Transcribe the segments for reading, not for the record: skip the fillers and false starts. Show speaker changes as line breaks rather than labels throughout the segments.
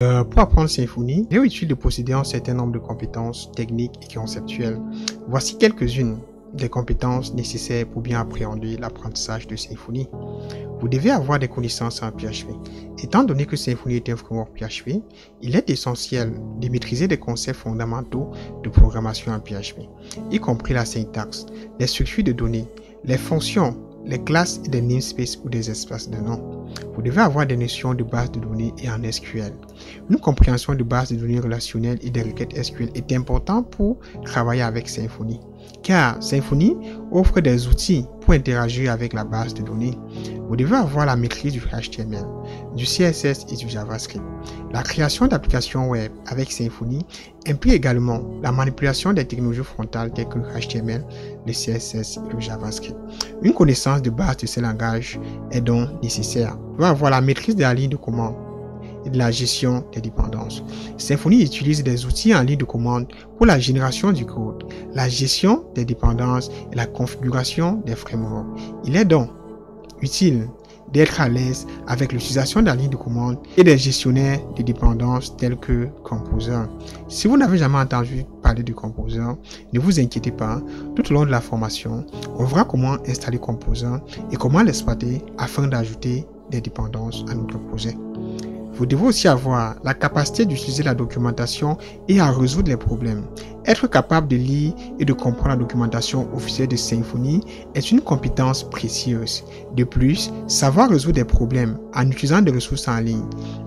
Pour apprendre Symfony, il est utile de posséder un certain nombre de compétences techniques et conceptuelles. Voici quelques-unes des compétences nécessaires pour bien appréhender l'apprentissage de Symfony. Vous devez avoir des connaissances en PHP. Étant donné que Symfony est un framework PHP, il est essentiel de maîtriser des concepts fondamentaux de programmation en PHP, y compris la syntaxe, les structures de données, les fonctions, les classes et des namespaces ou des espaces de nom. Vous devez avoir des notions de base de données et en SQL. Une compréhension de base de données relationnelles et des requêtes SQL est importante pour travailler avec Symfony, car Symfony offre des outils pour interagir avec la base de données. Vous devez avoir la maîtrise du HTML, du CSS et du JavaScript. La création d'applications web avec Symfony implique également la manipulation des technologies frontales telles que le HTML, le CSS et le JavaScript. Une connaissance de base de ces langages est donc nécessaire. Vous devez avoir la maîtrise de la ligne de commande et de la gestion des dépendances. Symfony utilise des outils en ligne de commande pour la génération du code, la gestion des dépendances et la configuration des frameworks. Il est donc utile d'être à l'aise avec l'utilisation de la ligne de commande et des gestionnaires de dépendances tels que Composer. Si vous n'avez jamais entendu parler de Composer, ne vous inquiétez pas, tout au long de la formation, on verra comment installer Composer et comment l'exploiter afin d'ajouter des dépendances à notre projet. Vous devez aussi avoir la capacité d'utiliser la documentation et à résoudre les problèmes. Être capable de lire et de comprendre la documentation officielle de Symfony est une compétence précieuse. De plus, savoir résoudre des problèmes en utilisant des ressources en ligne,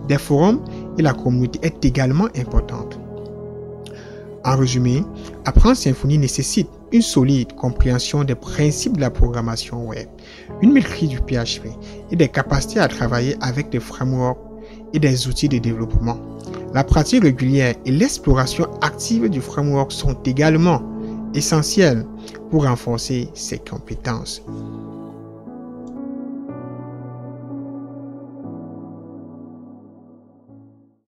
des forums et la communauté est également importante. En résumé, apprendre Symfony nécessite une solide compréhension des principes de la programmation web, une maîtrise du PHP et des capacités à travailler avec des frameworks et des outils de développement. La pratique régulière et l'exploration active du framework sont également essentielles pour renforcer ces compétences.